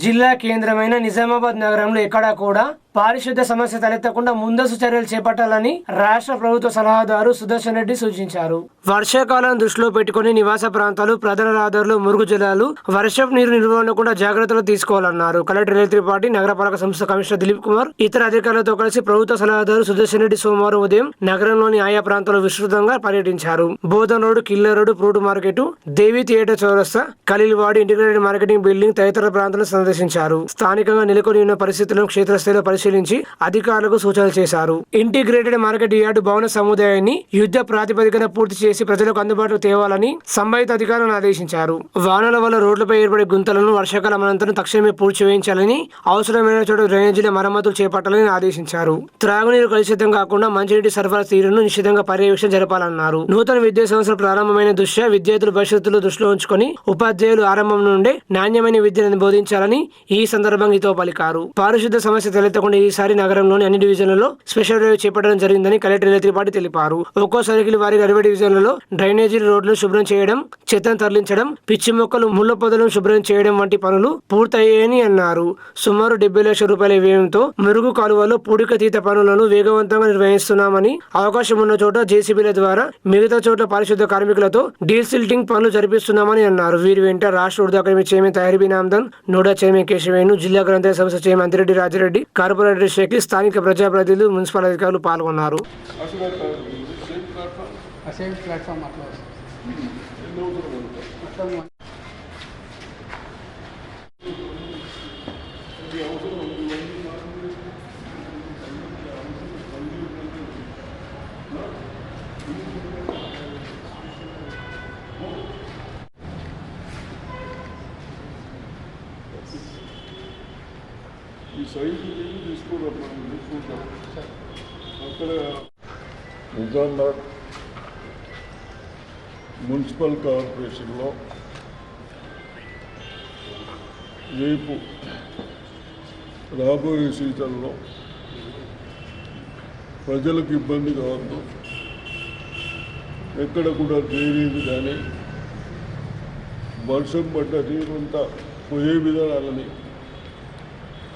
జిల్లా కేంద్రమైన నిజామాబాద్ నగరంలో ఎక్కడా కూడా పారిశుద్ధ్య సమస్య తలెత్తకుండా ముందస్తు చర్యలు చేపట్టాలని రాష్ట్ర ప్రభుత్వ సలహాదారు సుదర్శన్ రెడ్డి సూచించారు. వర్షాకాలం దృష్టిలో పెట్టుకుని నివాస ప్రాంతాలు, ప్రధాన రహదారులు, మురుగు జలాలు, వర్షపు నీరు నిల్వ ఉండకుండా జాగ్రత్తలు తీసుకోవాలన్నారు. కలెక్టర్ త్రిపాఠి, నగరపాలక సంస్థ కమిషనర్ దిలీప్ కుమార్, ఇతర అధికారులతో కలిసి ప్రభుత్వ సలహాదారు సుదర్శన్ రెడ్డి సోమవారం ఉదయం నగరంలోని ఆయా ప్రాంతాలు విస్తృతంగా పర్యటించారు. బోధన్ రోడ్, కిల్లర్ road, fruit market, Devi theatre చౌరస్తా, ఖలీల్వాడి ఇంటిగ్రేటెడ్ మార్కెటింగ్ బిల్డింగ్ తదితర ప్రాంతాలను సందర్శించారు. స్థానికంగా నెలకొని ఉన్న పరిస్థితులను క్షేత్రస్థాయిలో పరిశీలించి అధికారులకు సూచనలు చేశారు. ఇంటిగ్రేటెడ్ మార్కెట్ యార్డు భవన సముదాయాన్ని యుద్ధ ప్రాతిపదికన పూర్తి చేసి ప్రజలకు అందుబాటులో తేవాలని సంబంధిత అధికారులను ఆదేశించారు. వానల వల్ల రోడ్లపై ఏర్పడే గుంతలను వర్షాకాలం అనంతరం తక్షణమే పూడ్చివేయించాలని, అవసరమైన చోట డ్రైనేజీల మరమ్మతులు చేపట్టాలని ఆదేశించారు. త్రాగునీరు కలుషితం కాకుండా మంచినీటి సరఫరా తీరును నిశ్చితంగా పర్యవేక్షణ జరపాలన్నారు. నూతన విద్యా సంవత్సరం ప్రారంభమైన దృష్ట్యా విద్యార్థుల భవిష్యత్తులో దృష్టిలో ఉంచుకొని ఉపాధ్యాయులు ఆరంభం నుండే నాణ్యమైన విద్యను బోధించాలని ఈ సందర్భంగా హితవు పలికారు. పారిశుద్ధ్య సమస్య తలెత్తకుండా ఈసారి నగరంలోని అన్ని డివిజన్లలో స్పెషల్ డ్రైవ్ చేపట్టడం జరిగిందని కలెక్టర్ త్రిపాఠి తెలిపారు. ఒక్కో సర్కిల్ వారికి 60 డివిజన్లలో డ్రైనేజీలు, రోడ్లను శుభ్రం చేయడం, చెత్తను తరలించడం, పిచ్చి మొక్కలు, ముళ్ల పొదలను శుభ్రం చేయడం వంటి పనులు పూర్తయ్యాయని అన్నారు. సుమారు 70 లక్షల రూపాయల వ్యయంతో మురుగు కాలువలో పూడికతీత పనులను వేగవంతంగా నిర్వహిస్తున్నామని, అవకాశం ఉన్న చోట జేసీబీల ద్వారా, మిగతా చోట్ల పారిశుద్ధ్య కార్మికులతో డీసిల్టింగ్ పనులు జరిపిస్తున్నామని అన్నారు. వీరి వెంట రాష్ట్ర ఉర్దూ అకాడమీ చైర్మన్ తహరీబీ నామ్దన్, నోడా చైర్మన్ కేశవేణు, జిల్లా గ్రంథాలయ సంస్థ చైర్మన్ అంతిరెడ్డి రాజిరెడ్డి, కార్పొరేటర్ షేఖ్, స్థానిక ప్రజాప్రతినిధులు, మున్సిపల్ అధికారులు పాల్గొన్నారు. ఈ సైజు తీసుకోవడం అక్కడ నిజామాబాద్ మున్సిపల్ కార్పొరేషన్లో రేపు రాబోయే సీజన్లో ప్రజలకు ఇబ్బంది కావద్దు, ఎక్కడ కూడా డ్రైనేజ్ కానీ వర్షం పడ్డ నీరంతా పోయే విధానాలని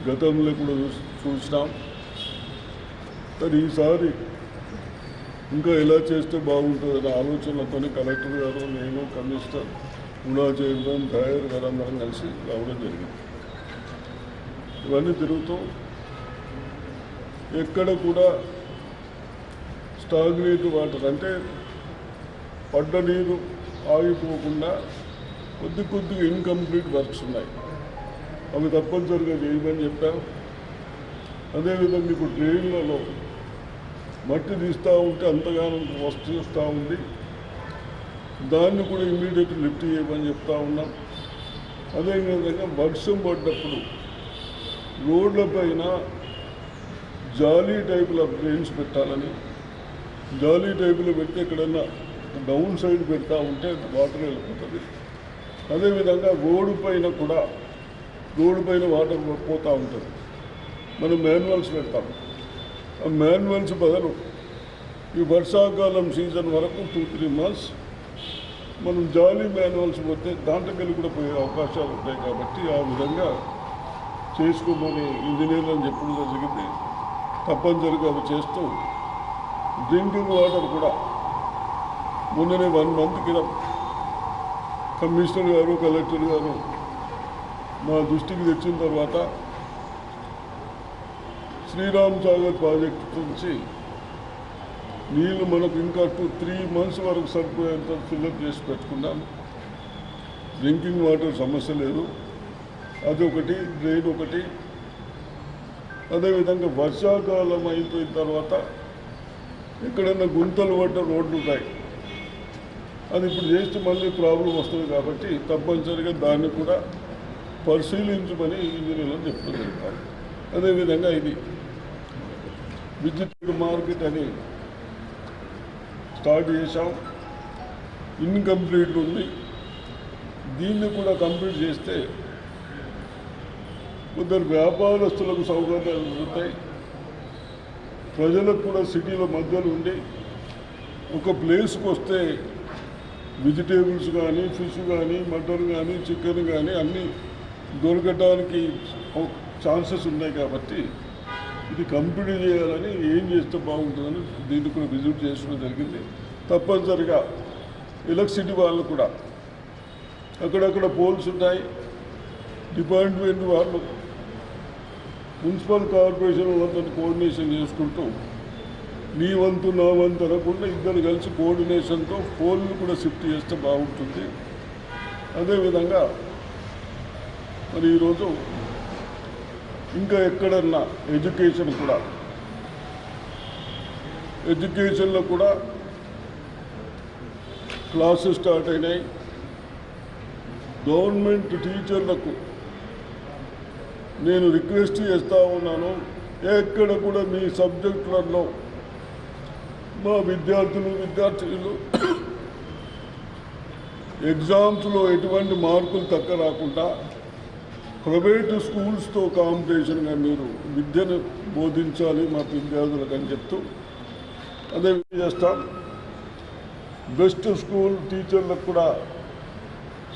గతంలో కూడా చూసినాం. కానీ ఈసారి ఇంకా ఎలా చేస్తే బాగుంటుందనే ఆలోచనలతో కలెక్టర్ గారు, నేను, కమిషనర్, ఉడా చైర్మన్, డ్రైవర్ గారు అందరం కలిసి రావడం జరిగింది. ఇవన్నీ తిరుగుతూ ఎక్కడ కూడా స్టాగ్నేట్ వాటర్ అంటే పడ్డ నీరు ఆగిపోకుండా కొద్దిగా ఇన్కంప్లీట్ వర్క్స్ ఉన్నాయి, అవి తప్పనిసరిగా చేయమని చెప్పాం. అదేవిధంగా ఇప్పుడు డ్రైన్లలో మట్టి తీస్తూ ఉంటే అంతగానో వస్తూ ఉంది, దాన్ని కూడా ఇమ్మీడియట్ లిఫ్ట్ చేయమని చెప్తా ఉన్నాం. అదేవిధంగా వర్షం పడ్డప్పుడు రోడ్లపైన జాలీ టైపుల డ్రైన్స్ పెట్టాలని, జాలీ టైపులో పెట్టి ఎక్కడన్నా డౌన్ సైడ్ పెడతా ఉంటే వాటర్ వెళ్ళిపోతుంది. అదేవిధంగా రోడ్డు పైన వాటర్ పోతూ ఉంటుంది, మనం మాన్యువల్స్ పెడతాం. ఆ మాన్యువల్స్ బదులు ఈ వర్షాకాలం సీజన్ వరకు 2-3 months మనం జాలీ మాన్యువల్స్ పోతే దాంట్లోకి కూడా పోయే అవకాశాలు ఉంటాయి. కాబట్టి ఆ విధంగా చేసుకోమని ఇంజనీర్లను చెప్పడం జరిగింది. తప్పనిసరిగా అవి చేస్తూ డ్రింకింగ్ వాటర్ కూడా మొన్ననే 1 month క్రితం కమిషనర్ గారు, కలెక్టర్ గారు మా దృష్టికి తెచ్చిన తర్వాత శ్రీరామ్ సాగర్ ప్రాజెక్టు నుంచి నీళ్ళు మనకు ఇంకా 2-3 months వరకు సరిపోయేంత ఫిల్అప్ చేసి పెట్టుకున్నాం. డ్రింకింగ్ వాటర్ సమస్య లేదు, అదొకటి, డ్రైన్ ఒకటి. అదేవిధంగా వర్షాకాలం అయిపోయిన తర్వాత ఎక్కడైనా గుంతలు పడ్డ రోడ్లు ఉంటాయి, అది ఇప్పుడు చేస్తే మళ్ళీ ప్రాబ్లం వస్తుంది. కాబట్టి తప్పనిసరిగా దాన్ని కూడా పరిశీలించమని ఇంజనీర్లను చెప్తున్నారు. అదేవిధంగా ఇది విద్యుత్ మార్కెట్ అని స్టార్ట్ చేశాం, ఇన్కంప్లీట్ ఉంది. దీన్ని కూడా కంప్లీట్ చేస్తే కొందరు వ్యాపారస్తులకు సౌకర్యాలు ఉంటాయి, ప్రజలకు కూడా సిటీలో మధ్యలో ఉండి ఒక ప్లేస్కి వస్తే వెజిటేబుల్స్ కానీ, ఫిష్ కానీ, మటన్ కానీ, చికెన్ కానీ అన్నీ దొరకడానికి ఛాన్సెస్ ఉన్నాయి కాబట్టి ఇది కంప్లీట్ చేయాలని ఏం చేస్తే బాగుంటుందని దీన్ని కూడా విజిట్ చేసుకోవడం జరిగింది. తప్పనిసరిగా ఎలక్ట్రిసిటీ వాళ్ళు కూడా అక్కడక్కడ పోల్స్ ఉన్నాయి. డిపార్ట్మెంట్ వాళ్ళు మున్సిపల్ కార్పొరేషన్ వాళ్ళతో కోఆర్డినేషన్ చేసుకుంటూ నీ వంతు నా వంతు అనకుండా ఇద్దరు కలిసి కోఆర్డినేషన్తో పోల్ని కూడా షిఫ్ట్ చేస్తే బాగుంటుంది. అదేవిధంగా మరి ఈరోజు ఇంకా ఎక్కడన్నా ఎడ్యుకేషన్లో కూడా క్లాసెస్ స్టార్ట్ అయినాయి. గవర్నమెంట్ టీచర్లకు నేను రిక్వెస్ట్ చేస్తూ ఉన్నాను, ఎక్కడ కూడా మీ సబ్జెక్టులలో మా విద్యార్థులు ఎగ్జామ్స్లో ఎటువంటి మార్కులు తక్కువ రాకుండా ప్రైవేటు స్కూల్స్తో కాంపిటీషన్గా మీరు విద్యను బోధించాలి మా విద్యార్థులకు అని చెప్తూ అదే చేస్తాం. బెస్ట్ స్కూల్ టీచర్లకు కూడా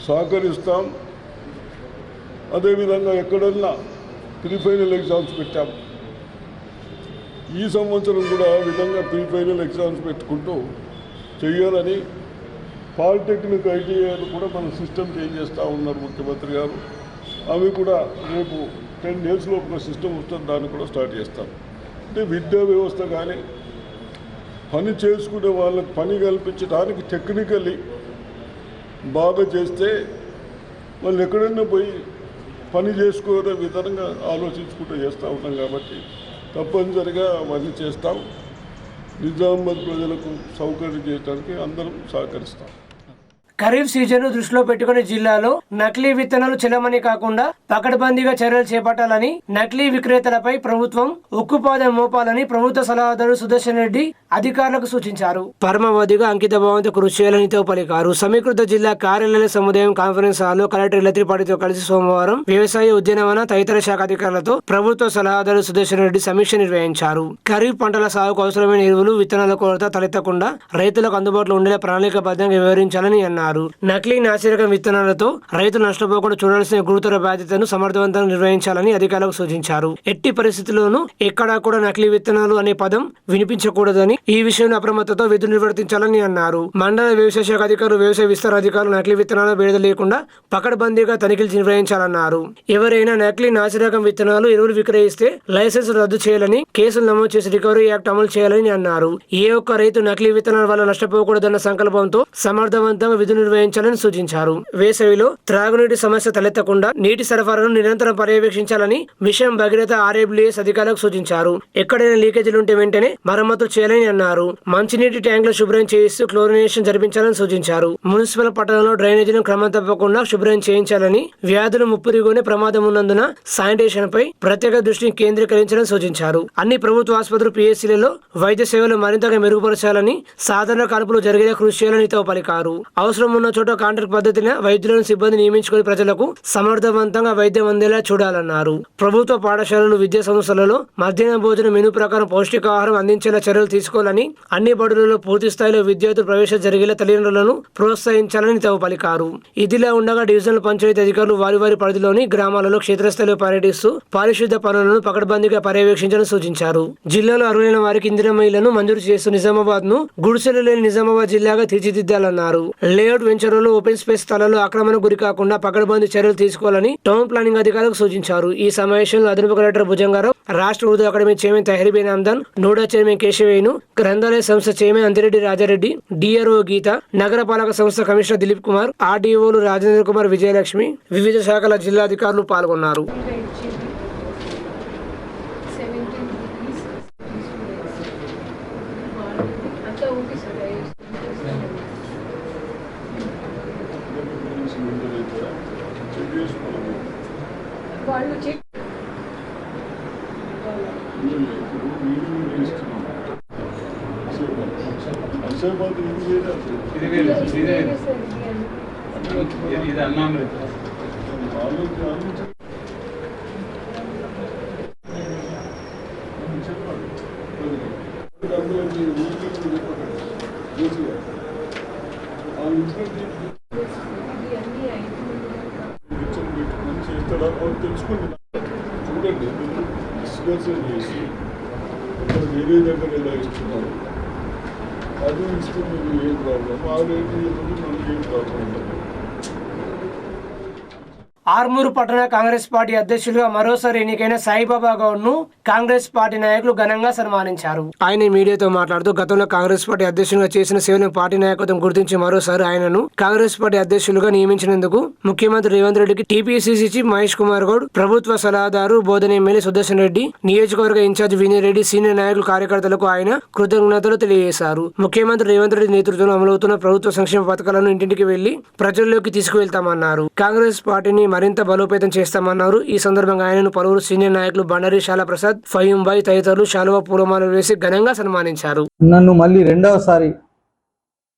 సహకరిస్తాం. అదేవిధంగా ఎక్కడన్నా ప్రీ ఫైనల్ ఎగ్జామ్స్ పెట్టాం. ఈ సంవత్సరం కూడా ఆ విధంగా ప్రీ ఫైనల్ ఎగ్జామ్స్ పెట్టుకుంటూ చేయాలని పాలిటెక్నిక్ ఐటీఐలు కూడా మన సిస్టమ్ చేంజ్ చేస్తూ ఉన్నారు ముఖ్యమంత్రి గారు. అవి కూడా రేపు 10 days లోపు ఒక సిస్టమ్ వస్తుంది, దాన్ని కూడా స్టార్ట్ చేస్తాం. అంటే విద్యా వ్యవస్థ కానీ పని చేసుకునే వాళ్ళకి పని కల్పించడానికి టెక్నికల్లీ బాగా చేస్తే వాళ్ళు ఎక్కడైనా పోయి పని చేసుకోవడం విధంగా ఆలోచించుకుంటూ చేస్తూ ఉంటాం. కాబట్టి తప్పనిసరిగా అవన్నీ చేస్తాం. నిజామాబాద్ ప్రజలకు సౌకర్యం చేయడానికి అందరం సహకరిస్తాం. ఖరీఫ్ సీజన్ దృష్టిలో పెట్టుకుని జిల్లాలో నకిలీ విత్తనాలు చెల్లమని కాకుండా పకడ్బందీగా చర్యలు చేపట్టాలని, నకిలీ విక్రేతలపై ప్రభుత్వం ఉక్కుపాదం మోపాలని ప్రభుత్వ సలహాదారు సుదర్శన్ రెడ్డి అధికారులకు సూచించారు. పరమావధిగా అంకిత భావంతో కృషి చేయాలని పలికారు. సమీకృత జిల్లా కార్యాలయ సముదాయం కాన్ఫరెన్స్ హాల్లో కలెక్టర్ లత్రిపాటితో కలిసి సోమవారం వ్యవసాయ, ఉద్యానవన తదితర శాఖ అధికారులతో ప్రభుత్వ సలహాదారు సుదర్శన్ రెడ్డి సమీక్ష నిర్వహించారు. ఖరీఫ్ పంటల సాగుకు అవసరమైన ఎరువులు, విత్తనాల కొరత తలెత్తకుండా రైతులకు అందుబాటులో ఉండేలా ప్రణాళికాబద్ధంగా వివరించాలని అన్నారు. నకిలీ నాసిరకం విత్తనాలతో రైతులు నష్టపోకుండా చూడాల్సిన గురుతర బాధ్యతను సమర్థవంతంగా నిర్వహించాలని అధికారులకు సూచించారు. ఎట్టి పరిస్థితుల్లోనూ ఎక్కడా కూడా నకిలీ విత్తనాలు అనే పదం వినిపించకూడదని, ఈ విషయంలో అప్రమత్తతో విధులు నిర్వర్తించాలని అన్నారు. మండల వ్యవసాయ శాఖ అధికారులు, వ్యవసాయ విస్తరణ అధికారులు నకిలీ విత్తనాల విడుదల లేకుండా పకడ్బందీగా తనిఖీలు నిర్వహించాలన్నారు. ఎవరైనా నకిలీ నాసిరకం విత్తనాలు, ఎరువులు విక్రయిస్తే లైసెన్స్ రద్దు చేయాలని, కేసులు నమోదు చేసి రికవరీ యాక్ట్ అమలు చేయాలని అన్నారు. ఏ ఒక్క రైతు నకిలీ విత్తనాల వల్ల నష్టపోకూడదన్న సంకల్పంతో సమర్థవంతంగా విధులు నిర్వహించాలని సూచించారు. వేసవిలో త్రాగునీటి సమస్య తలెత్తకుండా నీటి సరఫరాను నిరంతరం పర్యవేక్షించాలని మిషన్ భగీరథ RWS అధికారులకు సూచించారు. ఎక్కడైనా లీకేజీలు ఉంటే వెంటనే మరమ్మతులు చేయాలని అన్నారు. మంచినీటి ట్యాంకులు శుభ్రం చేయిస్తూ క్లోరినేషన్ జరిపించాలని సూచించారు. మున్సిపల్ పట్టణంలో డ్రైనేజీలను క్రమం తప్పకుండా శుభ్రం చేయించాలని, వ్యాధులు ముప్పురిగొనే ప్రమాదం ఉన్నందున శానిటేషన్ పై ప్రత్యేక దృష్టిని కేంద్రీకరించాలని సూచించారు. అన్ని ప్రభుత్వ ఆసుపత్రులు, PSCలలో వైద్య సేవలు మరింతగా మెరుగుపరచాలని, సాధారణ కాల్పులు జరిగేలా కృషి చేయాలని పలికారు. అవసరం ఉన్న చోట కాంట్రాక్ట్ పద్ధతిన వైద్యులను, సిబ్బంది నియమించుకుని ప్రజలకు సమర్థవంతంగా వైద్యం అందేలా చూడాలన్నారు. ప్రభుత్వ పాఠశాలలు, విద్యా సంస్థలలో మధ్యాహ్న భోజన మెనూ ప్రకారం పౌష్టికాహారం అందించేలా చర్యలు తీసుకోవాలని, అన్ని బడులలో పూర్తి స్థాయిలో విద్యార్థుల ప్రవేశం జరిగేలా తల్లిదండ్రులను ప్రోత్సహించాలని పలికారు. ఇదిలా ఉండగా డివిజనల్ పంచాయతీ అధికారులు వారి వారి పరిధిలోని గ్రామాలలో క్షేత్రస్థాయిలో పర్యటిస్తూ పారిశుద్ధ్య పనులను పకడ్బందీగా పర్యవేక్షించాలని సూచించారు. జిల్లాలో అర్హులైన వారికి ఇందిరమ్మ ఇళ్లను మంజూరు చేస్తూ నిజామాబాద్ ను గుడిసెలు లేని నిజామాబాద్ జిల్లాగా తీర్చిదిద్దాలన్నారు. లేఅవుట్ వెంచర్లలో ఓపెన్ స్పేస్ స్థలాల్లో ఆక్రమణకు గురికాకుండా పకడ్బందీ చర్యలు తీసుకోవాలని టౌన్ ప్లానింగ్ అధికారులకు సూచించారు. ఈ సమావేశంలో అదనపు కలెక్టర్ భుజంగారావు, రాష్ట్ర ఉర్దూ అకాడమీ చైర్మన్ తహరీబేన్ హమ్దాన్, నోడా చైర్మన్ కేశవేను, గ్రంథాలయ సంస్థ చైర్మన్ అంతిరెడ్డి రాజారెడ్డి, DRO గీత, నగరపాలక సంస్థ కమిషనర్ దిలీప్ కుమార్, RDOలు రాజేంద్ర కుమార్, విజయలక్ష్మి, వివిధ శాఖల జిల్లా అధికారులు పాల్గొన్నారు. వాళ్ళు ఇది అన్నాను తెలుసుకుంటున్నాను. చూడండి, మీరు డిస్కషన్ చేసి ఇక్కడ వేరే దగ్గర ఎలా ఇస్తున్నారు అది ఇస్తే మీకు ఏం ప్రాబ్లం, ఆ రేటు మనకి ఏం ప్రాబ్లం ఉంటుంది. ఆర్మూరు పట్టణ కాంగ్రెస్ పార్టీ అధ్యక్షులుగా మరోసారి ఎన్నికైన సాయిబాబా గౌడ్ ను కాంగ్రెస్ పార్టీ నాయకులు ఘనంగా సన్మానించారు. ఆయన మీడియాతో మాట్లాడుతూ గతంలో కాంగ్రెస్ పార్టీ అధ్యక్షులుగా చేసిన సేవలను పార్టీ నాయకత్వం గుర్తించి మరోసారి ఆయనను కాంగ్రెస్ పార్టీ అధ్యక్షులుగా నియమించినందుకు ముఖ్యమంత్రి రేవంత్ రెడ్డికి టీపీసీసీ చీఫ్ మహేష్ కుమార్ గౌడ్, ప్రభుత్వ సలహాదారు బోధన ఎమ్మెల్యే సుదర్శన్ రెడ్డి, నియోజకవర్గ ఇన్ఛార్జ్ వినయ్ రెడ్డి, సీనియర్ నాయకులు కార్యకర్తలకు ఆయన కృతజ్ఞతలు తెలియజేశారు. ముఖ్యమంత్రి రేవంత్ రెడ్డి నేతృత్వంలో అమలవుతున్న ప్రభుత్వ సంక్షేమ పథకాలను ఇంటింటికి వెళ్లి ప్రజల్లోకి తీసుకువెళ్తామన్నారు. కాంగ్రెస్ పార్టీని మరింత బలోపేతం చేస్తామన్నారు. ఈ సందర్భంగా ఆయనను పలువురు సీనియర్ నాయకులు బండారి శాల ప్రసాద్, ఫహీం బాయ్ తదితరులు శాలువ పూలమాలలు వేసి ఘనంగా సన్మానించారు. నన్ను మళ్ళీ రెండవసారి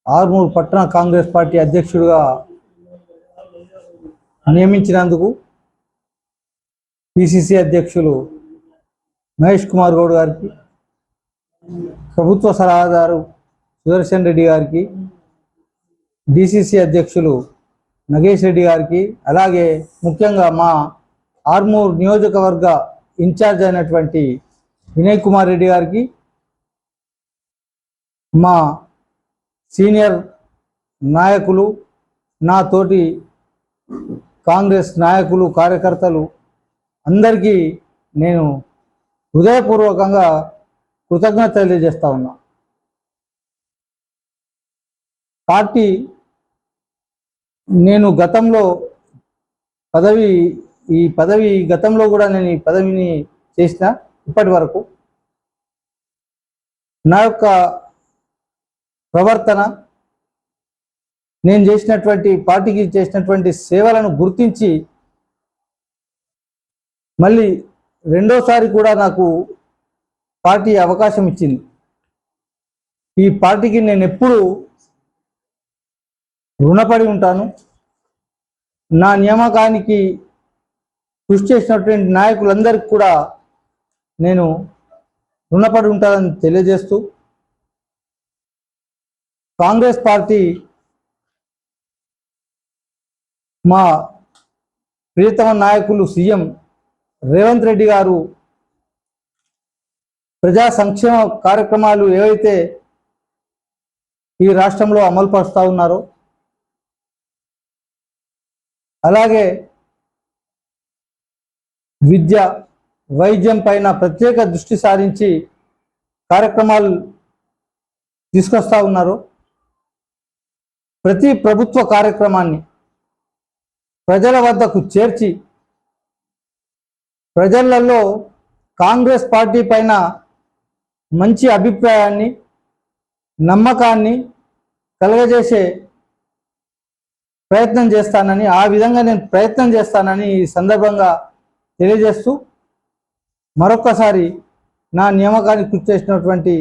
ఆర్మూరు పట్టణ కాంగ్రెస్ పార్టీ అధ్యక్షుడిగా నియమించినందుకు పిసిసి అధ్యక్షులు మహేష్ కుమార్ గౌడ్ గారికి, ప్రభుత్వ సలహాదారు సుదర్శన్ రెడ్డి గారికి, డిసిసి అధ్యక్షులు నగేష్ రెడ్డి గారికి, అలాగే ముఖ్యంగా మా ఆర్మూర్ నియోజకవర్గ ఇన్ఛార్జ్ అయినటువంటి వినయ్ కుమార్ రెడ్డి గారికి, మా సీనియర్ నాయకులు, నా తోటి కాంగ్రెస్ నాయకులు, కార్యకర్తలు అందరికీ నేను హృదయపూర్వకంగా కృతజ్ఞత తెలియజేస్తా ఉన్నా. పార్టీ నేను గతంలో గతంలో కూడా నేను ఈ పదవిని చేసిన ఇప్పటి వరకు నా యొక్క ప్రవర్తన, నేను చేసినటువంటి పార్టీకి చేసినటువంటి సేవలను గుర్తించి మళ్ళీ రెండోసారి కూడా నాకు పార్టీ అవకాశం ఇచ్చింది. ఈ పార్టీకి నేను ఎప్పుడూ రుణపడి ఉంటాను. నా నియామకానికి కృషి చేసినటువంటి నాయకులందరికీ కూడా నేను రుణపడి ఉంటానని తెలియజేస్తూ, కాంగ్రెస్ పార్టీ మా ప్రియతమ నాయకులు సీఎం రేవంత్ రెడ్డి గారు ప్రజా సంక్షేమ కార్యక్రమాలు ఏవైతే ఈ రాష్ట్రంలో అమలు పరుస్తూ ఉన్నారో, అలాగే విద్య, వైద్యం పైన ప్రత్యేక దృష్టి సారించి కార్యక్రమాలు తీసుకొస్తా ఉన్నారు. ప్రతి ప్రభుత్వ కార్యక్రమాన్ని ప్రజల వద్దకు చేర్చి ప్రజలలో కాంగ్రెస్ పార్టీ పైన మంచి అభిప్రాయాన్ని, నమ్మకాన్ని కలుగజేసే ప్రయత్నం చేస్తానని, ఆ విధంగా నేను ప్రయత్నం చేస్తానని ఈ సందర్భంగా తెలియజేస్తూ, మరొక్కసారి నా నియామకానికి కృషి చేసినటువంటి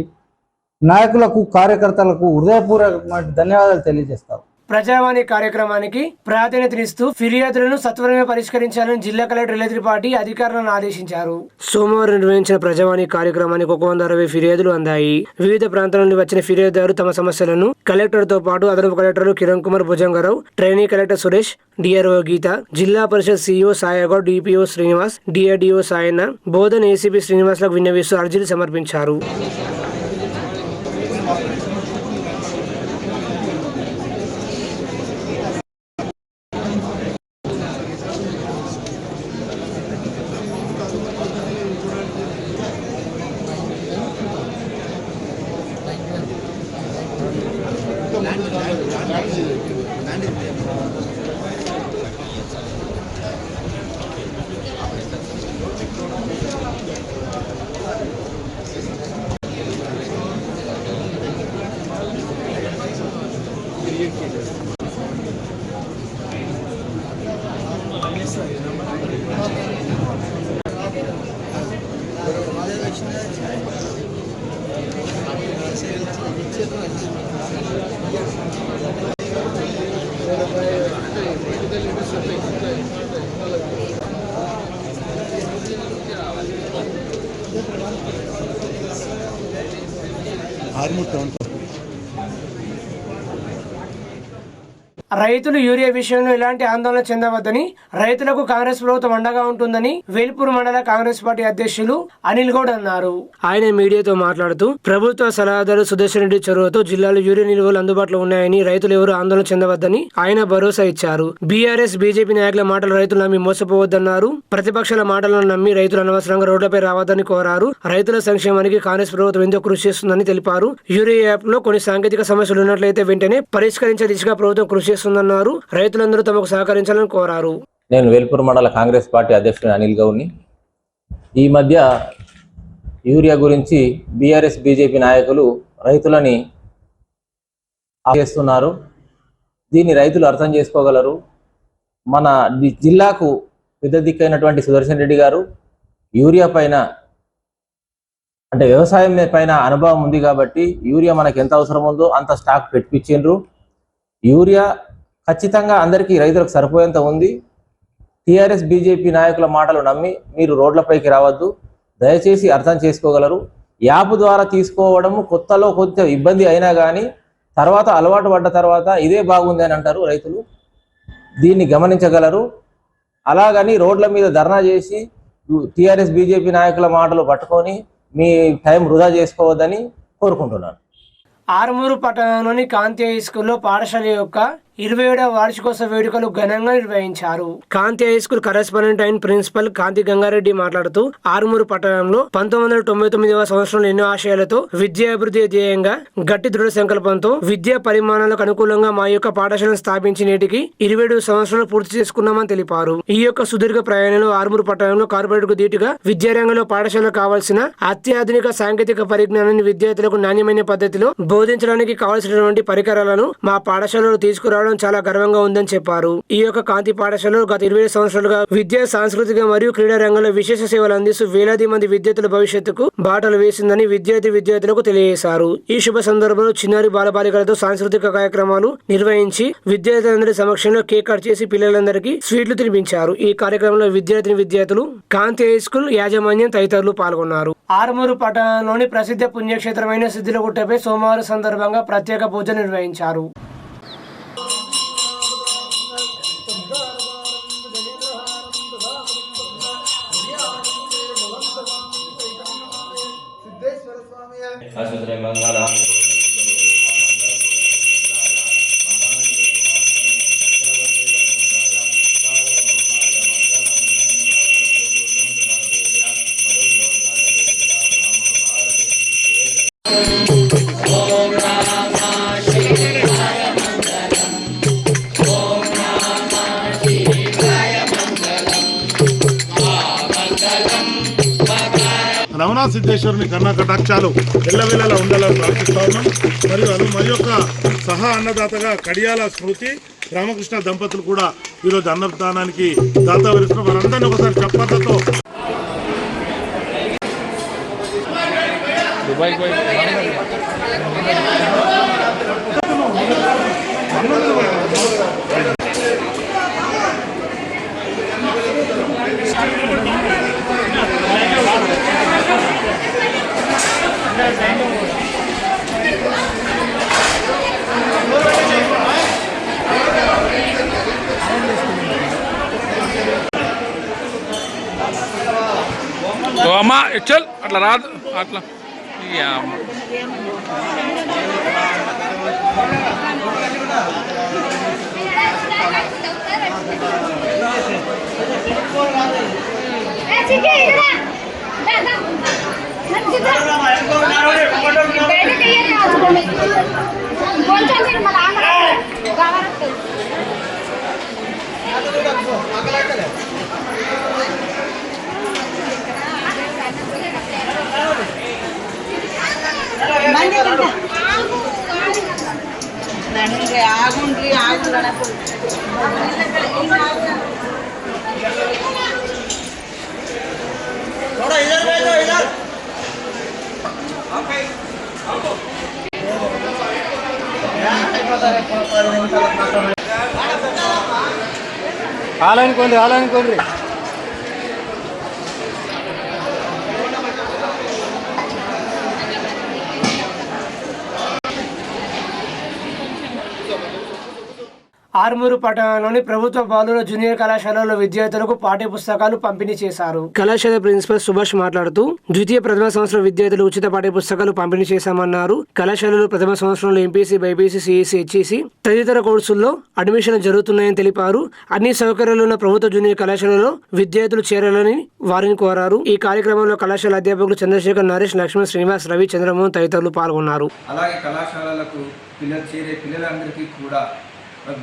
నాయకులకు, కార్యకర్తలకు హృదయపూర్వక ధన్యవాదాలు తెలియజేస్తాను. ప్రజావాణి కార్యక్రమానికి ప్రాధాన్యతనిస్తూ ఫిర్యాదులను సత్వరమే పరిష్కరించాలని జిల్లా కలెక్టర్ రిలేత్రిపాటి అధికారులను ఆదేశించారు. సోమవారం నిర్వహించిన ప్రజావాణి కార్యక్రమానికి 160 ఫిర్యాదులు అందాయి. వివిధ ప్రాంతాల నుండి వచ్చిన ఫిర్యాదుదారు తమ సమస్యలను కలెక్టర్తో పాటు అదనపు కలెక్టర్లు Kiran Kumar Bhujangarao, trainee collector Suresh, DRO Geetha, Zilla Parishad CEO Sayagoud, DPO Srinivas, DRDO Sayanna, Bodhan ACP శ్రీనివాస్లకు విన్నవిస్తూ అర్జీలు సమర్పించారు. రైతులు యూరియా విషయంలో ఎలాంటి ఆందోళన చెందవద్దని, రైతులకు కాంగ్రెస్ ప్రభుత్వం అండగా ఉంటుందని వేల్పూర్ మండల కాంగ్రెస్ పార్టీ అధ్యక్షులు అనిల్ గౌడ్ అన్నారు. ఆయన మీడియాతో మాట్లాడుతూ ప్రభుత్వ సలహాదారు సుదర్శన్ రెడ్డి చొరవతో జిల్లాలో యూరియా నిల్వలు అందుబాటులో ఉన్నాయని, రైతులు ఎవరు ఆందోళన చెందవద్దని ఆయన భరోసా ఇచ్చారు. బీఆర్ఎస్ బీజేపీ నాయకుల మాటలు రైతులు నమ్మి మోసపోవద్దన్నారు. ప్రతిపక్షాల మాటలను నమ్మి రైతులు అనవసరంగా రోడ్లపై రావద్దని కోరారు. రైతుల సంక్షేమానికి కాంగ్రెస్ ప్రభుత్వం ఎంతో కృషి చేస్తుందని తెలిపారు. యూరియా యాప్ లో కొన్ని సాంకేతిక సమస్యలు ఉన్నట్లయితే వెంటనే పరిష్కరించే దిశగా ప్రభుత్వం కృషి చేస్తుందన్నారు. రైతులందరూ తమకు సహకరించాలని కోరారు. నేను వేల్పూర్ మండల కాంగ్రెస్ పార్టీ అధ్యక్షుడు అనిల్ గౌడ్ని. ఈ మధ్య యూరియా గురించి బీఆర్ఎస్ బీజేపీ నాయకులు రైతులని చేస్తున్నారు. దీన్ని రైతులు అర్థం చేసుకోగలరు. మన జిల్లాకు పెద్ద దిక్కైనటువంటి సుదర్శన్ రెడ్డి గారు యూరియా పైన అంటే వ్యవసాయం పైన అనుభవం ఉంది కాబట్టి యూరియా మనకు ఎంత అవసరం ఉందో అంత స్టాక్ పెట్టించిండ్రు. యూరియా ఖచ్చితంగా అందరికీ రైతులకు సరిపోయేంత ఉంది. టీఆర్ఎస్ బీజేపీ నాయకుల మాటలు నమ్మి మీరు రోడ్లపైకి రావద్దు, దయచేసి అర్థం చేసుకోగలరు. యాప్ ద్వారా తీసుకోవడము కొత్తలో కొంచెం ఇబ్బంది అయినా కానీ తర్వాత అలవాటు పడ్డ తర్వాత ఇదే బాగుంది అని అంటారు రైతులు. దీన్ని గమనించగలరు. అలాగని రోడ్ల మీద ధర్నా చేసి టీఆర్ఎస్ బీజేపీ నాయకుల మాటలు పట్టుకొని మీ టైం వృధా చేసుకోవద్దని కోరుకుంటున్నాను. ఆర్మూరు పట్టణంలోని కాంతి హై స్కూల్లో పాఠశాల యొక్క 27వ వార్షికోత్సవ వేడుకలు ఘనంగా నిర్వహించారు. కాంతి హై స్కూల్ కరెస్పాండెంట్ అయిన ప్రిన్సిపల్ కాంతి గంగారెడ్డి మాట్లాడుతూ ఆర్మూరు పట్టణంలో 1999వ సంవత్సరంలో ఎన్నో ఆశయాలతో విద్యాభివృద్ధి ధ్యేయంగా గట్టి దృఢ సంకల్పంతో విద్యా పరిమాణాలకు అనుకూలంగా మా యొక్క పాఠశాలను స్థాపించి నేటికి 27 సంవత్సరాలు పూర్తి చేసుకున్నామని తెలిపారు. ఈ యొక్క సుదీర్ఘ ప్రయాణంలో ఆర్మూరు పట్టణంలో కార్పొరేట్ కు ధీటుగా విద్యారంగంలో పాఠశాలకు కావాల్సిన అత్యాధునిక సాంకేతిక పరిజ్ఞానాన్ని విద్యార్థులకు నాణ్యమైన పద్ధతిలో బోధించడానికి కావాల్సినటువంటి పరికరాలను మా పాఠశాలలో తీసుకురావడం చాలా గర్వంగా ఉందని చెప్పారు. ఈ యొక్క కాంతి పాఠశాలలో గత 20 సంవత్సరాలుగా విద్యా, సాంస్కృతిక మరియు క్రీడా రంగంలో విశేష సేవలు అందిస్తూ వేలాది మంది విద్యార్థుల భవిష్యత్తుకు బాటలు వేసిందని విద్యార్థులకు తెలియజేశారు. ఈ శుభ సందర్భంలో చిన్నారి బాలబాలికలతో సాంస్కృతిక కార్యక్రమాలు నిర్వహించి విద్యార్థులందరి సమక్షంలో కేక్ కట్ చేసి పిల్లలందరికీ స్వీట్లు తినిపించారు. ఈ కార్యక్రమంలో విద్యార్థులు కాంతి హై స్కూల్ యాజమాన్యం తదితరులు పాల్గొన్నారు. ఆర్మూరు పట్టణంలోని ప్రసిద్ధ పుణ్యక్షేత్రమైన సిద్ధిలగుట్టపై సోమవారం సందర్భంగా ప్రత్యేక పూజ నిర్వహించారు. రమణ సిద్ధేశ్వరుని కన్నా కటాక్షాలు ఎల్లవేళలా ఉండాలని ప్రార్థిస్తా ఉన్నాం. మరియు మరి యొక్క సహా అన్నదాతగా కడియాల స్మృతి రామకృష్ణ దంపతులు కూడా ఈరోజు అన్నదానానికి దాత వరిస్తున్న వారందరినీ ఒకసారి చప్పట్లతో అమ్మా చల్ అట్లా రాదు అట్లా ఆగుండ్రి ఆలనుకోండి ఆర్మూరు పట్టణంలోని ప్రభుత్వ బాలుర జూనియర్ కళాశాలలో విద్యార్థులకు పాఠ్య పుస్తకాలు పంపిణీ చేశారు. కళాశాల ప్రిన్సిపల్ సుభాష్ మాట్లాడుతూ ద్వితీయ ప్రథమ సంవత్సరం విద్యార్థులు ఉచిత పాఠ్య పుస్తకాలు పంపిణీ చేశామన్నారు. కళాశాలలో ప్రథమ సంవత్సరంలో ఎంపీసీ, బైపీసీ, సిఈసీ, హెచ్ఈసీ తదితర కోర్సుల్లో అడ్మిషన్ జరుగుతున్నాయని తెలిపారు. అన్ని సౌకర్యాలు ఉన్న ప్రభుత్వ జూనియర్ కళాశాలలో విద్యార్థులు చేరాలని వారిని కోరారు. ఈ కార్యక్రమంలో కళాశాల అధ్యాపకులు చంద్రశేఖర్, నరేష్, లక్ష్మణ్, శ్రీనివాస్, రవి, చంద్రమోహన్ తదితరులు పాల్గొన్నారు. అలాగే కళాశాలలకు చేరే పిల్లలందరికీ కూడా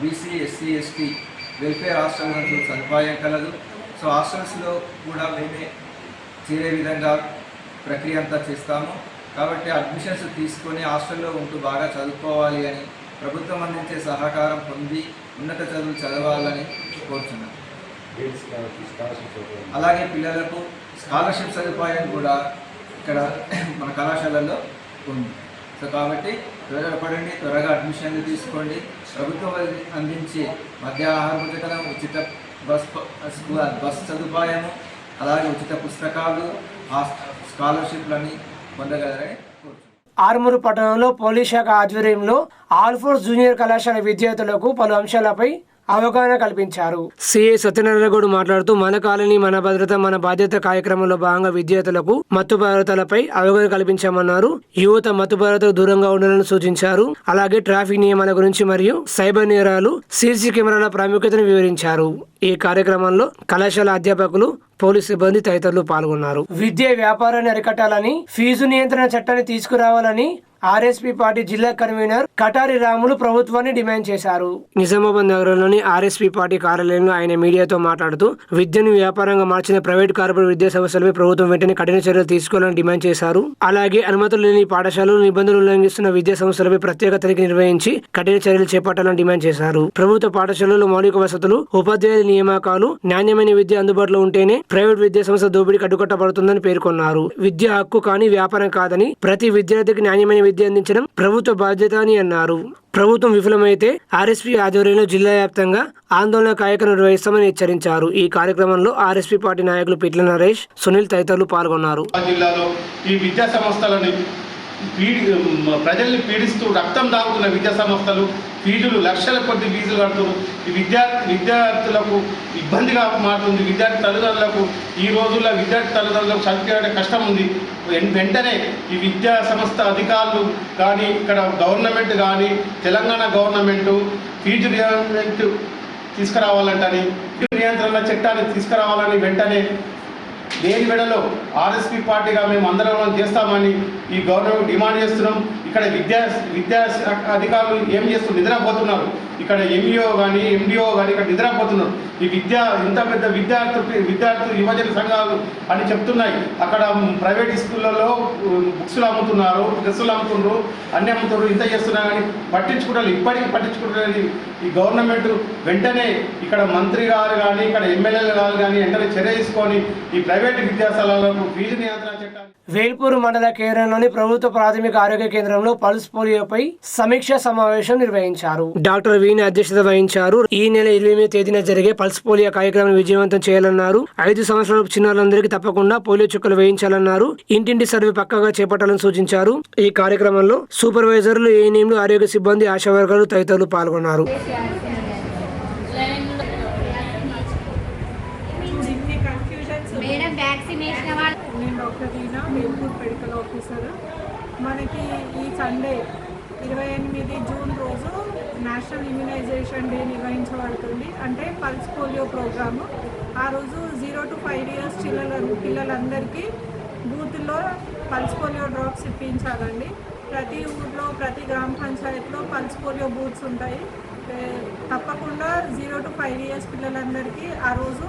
BC, SC, ST welfare hostel సదుపాయం కలదు. సో హాస్టల్స్లో కూడా మేమే చేరే విధంగా ప్రక్రియ అంతా చేస్తాము. కాబట్టి అడ్మిషన్స్ తీసుకొని హాస్టల్లో ఉంటూ బాగా చదువుకోవాలి అని ప్రభుత్వం అందించే సహకారం పొంది ఉన్నత చదువులు చదవాలని కోరుతున్నాను. అలాగే పిల్లలకు స్కాలర్షిప్ సదుపాయం కూడా ఇక్కడ మన కళాశాలలో ఉంది. సో కాబట్టి త్వరపడండి, త్వరగా అడ్మిషన్లు తీసుకోండి. ప్రభుత్వం అందించే మధ్యాహ్న పథకం, ఉచిత బస్ సదుపాయము, అలాగే ఉచిత పుస్తకాలు, స్కాలర్షిప్లని పొందగలరని కోరుతున్నాను. ఆర్మూరు పట్టణంలో పోలీస్ శాఖ ఆధ్వర్యంలో ఆల్ఫోర్స్ జూనియర్ కళాశాల విద్యార్థులకు పలు అంశాలపై అవగాహన కల్పించారు. సిఐ సత్యనారాయణ గౌడ్ మాట్లాడుతూ మన కాలనీ మన భద్రత మన బాధ్యత కార్యక్రమంలో భాగంగా విద్యార్థులకు మత్తు పదార్థాలపై అవగాహన కల్పించామన్నారు. యువత మత్తు పదార్థాలకు దూరంగా ఉండాలని సూచించారు. అలాగే ట్రాఫిక్ నియమాల గురించి మరియు సైబర్ నేరాలు, సీసీ కెమెరాల ప్రాముఖ్యతను వివరించారు. ఈ కార్యక్రమంలో కళాశాల అధ్యాపకులు, పోలీసు సిబ్బంది తదితరులు పాల్గొన్నారు. విద్య వ్యాపారాన్ని అరికట్టాలని, ఫీజు నియంత్రణ చట్టాన్ని తీసుకురావాలని ఆర్ఎస్పీ పార్టీ జిల్లా కన్వీనర్ కటారి రాములు ప్రభుత్వాన్ని డిమాండ్ చేశారు. నిజామాబాద్ నగరంలోని ఆర్ఎస్పీ పార్టీ కార్యాలయంలో ఆయన మీడియాతో మాట్లాడుతూ విద్యను వ్యాపారంగా మార్చిన ప్రైవేట్ కార్పొరేట్ విద్యా సంస్థలపై ప్రభుత్వం వెంటనే కఠిన చర్యలు తీసుకోవాలని డిమాండ్ చేశారు. అలాగే అనుమతులు లేని పాఠశాలలు, నిబంధనలు ఉల్లంఘిస్తున్న విద్యా సంస్థలపై ప్రత్యేక తనిఖీ నిర్వహించి కఠిన చర్యలు చేపట్టాలని డిమాండ్ చేశారు. ప్రభుత్వ పాఠశాలల్లో మౌలిక వసతులు, ఉపాధ్యాయుల నియామకాలు, నాణ్యమైన విద్య అందుబాటులో ఉంటేనే ప్రైవేట్ విద్యా సంస్థ దోపిడీ కట్టుకట్టబడుతుందని పేర్కొన్నారు. విద్య హక్కు కానీ వ్యాపారం కాదని, ప్రతి విద్యార్థికి నాణ్యమైన విద్య అందించడం ప్రభుత్వ బాధ్యత అని అన్నారు. ప్రభుత్వం విఫలమైతే ఆర్ఎస్పీ ఆధ్వర్యంలో జిల్లా వ్యాప్తంగా ఆందోళన కార్యక్రమం నిర్వహిస్తామని హెచ్చరించారు. ఈ కార్యక్రమంలో ఆర్ఎస్పీ పార్టీ నాయకులు పిట్ల నరేష్, సునీల్ తదితరులు పాల్గొన్నారు. జిల్లాలో ఈ విద్యా సంస్థలని ప్రజల్ని పీడిస్తూ రక్తం దాగుతున్న విద్యా సంస్థలు ఫీజులు లక్షల కొద్ది ఫీజులు కడుతున్నారు. ఈ విద్యార్థులకు ఇబ్బందిగా మారుతుంది. విద్యార్థి తల్లిదండ్రులకు ఈ రోజుల్లో విద్యార్థి తల్లిదండ్రులకు చదివే కష్టం ఉంది. వెంటనే ఈ విద్యా సంస్థ అధికారులు కానీ, ఇక్కడ గవర్నమెంట్ కానీ, తెలంగాణ గవర్నమెంటు ఫీజు నియంత్రణ తీసుకురావాలంటని, నియంత్రణ చట్టాన్ని తీసుకురావాలని వెంటనే లేని వేళలో ఆర్ఎస్పీ పార్టీగా మేము అందరం చేస్తామని ఈ గవర్నమెంట్ డిమాండ్ చేస్తున్నాం. ఇక్కడ విద్యా అధికారులు ఏం చేస్తూ నిద్రపోతున్నారు. ఇక్కడ ఎంఈఓ కానీ, ఎండిఓ కానీ ఇక్కడ నిద్రపోతున్నారు. ఈ ఇంత పెద్ద విద్యార్థులు యువజన సంఘాలు అని చెప్తున్నాయి. అక్కడ ప్రైవేట్ స్కూళ్ళలో బుక్స్లు అమ్ముతున్నారు, డ్రెస్సులు అమ్ముతున్నారు, అన్నీ అమ్ముతున్నారు. ఇంత చేస్తున్నా కానీ పట్టించుకుంటారు. ఇప్పటికీ పట్టించుకుంటారు. ఈ గవర్నమెంట్ వెంటనే ఇక్కడ మంత్రి గారు కానీ, ఇక్కడ ఎమ్మెల్యేలు గారు కానీ వెంటనే చర్య తీసుకొని ఈ ప్రైవేట్ విద్యాశాలలకు ఫీజు నియంత్రణ చట్టాన్ని. వేల్పూరు మండల కేంద్రంలోని ప్రభుత్వ ప్రాథమిక ఆరోగ్య కేంద్రంలో పల్స్ పోలియోపై సమీక్ష సమావేశం నిర్వహించారు. డాక్టర్ వీణ అధ్యక్షత వహించారు. ఈ నెల 28వ తేదీన జరిగే పల్స్ పోలియో కార్యక్రమాన్ని విజయవంతం చేయాలన్నారు. 5 సంవత్సరాల చిన్నారులందరికీ తప్పకుండా పోలియో చుక్కలు వేయించాలన్నారు. ఇంటింటి సర్వే పక్కాగా చేపట్టాలని సూచించారు. ఈ కార్యక్రమంలో సూపర్వైజర్లు, ఏఎన్ఎంలు, ఆరోగ్య సిబ్బంది, ఆశా వర్గాలు తదితరులు పాల్గొన్నారు. నేను డాక్టర్ వీణా, వేల్పూర్ మెడికల్ ఆఫీసర్. మనకి ఈ సండే 28 జూన్ రోజు నేషనల్ ఇమ్యునైజేషన్ డే నిర్వహించబడుతుంది. అంటే పల్స్ పోలియో ప్రోగ్రాము. ఆ రోజు 0 to 5 years పిల్లలందరికీ బూత్లో పల్స్ పోలియో డ్రాప్స్ ఇప్పించాలండి. ప్రతి ఊర్లో, ప్రతి గ్రామ పంచాయతీలో పల్స్ పోలియో బూత్స్ ఉంటాయి. తప్పకుండా 0 to 5 years పిల్లలందరికీ ఆ రోజు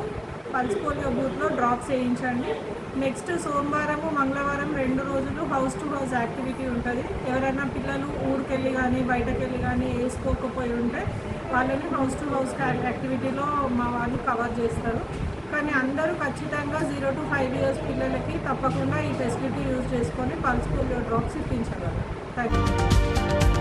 పల్స్ పోలియో బూత్లో డ్రాప్స్ వేయించండి. నెక్స్ట్ సోమవారము, మంగళవారం 2 రోజులు హౌస్ టు హౌస్ యాక్టివిటీ ఉంటుంది. ఎవరైనా పిల్లలు ఊరికెళ్ళి కానీ, బయటకెళ్ళి కానీ వేసుకోకపోయి ఉంటే వాళ్ళని హౌస్ టు హౌస్ యాక్టివిటీలో మా వాళ్ళు కవర్ చేస్తారు. కానీ అందరూ ఖచ్చితంగా 0 to 5 years పిల్లలకి తప్పకుండా ఈ ఫెసిలిటీ యూజ్ చేసుకొని పల్స్ పోలియో డ్రాప్స్ ఇప్పించగలరు. Thank you.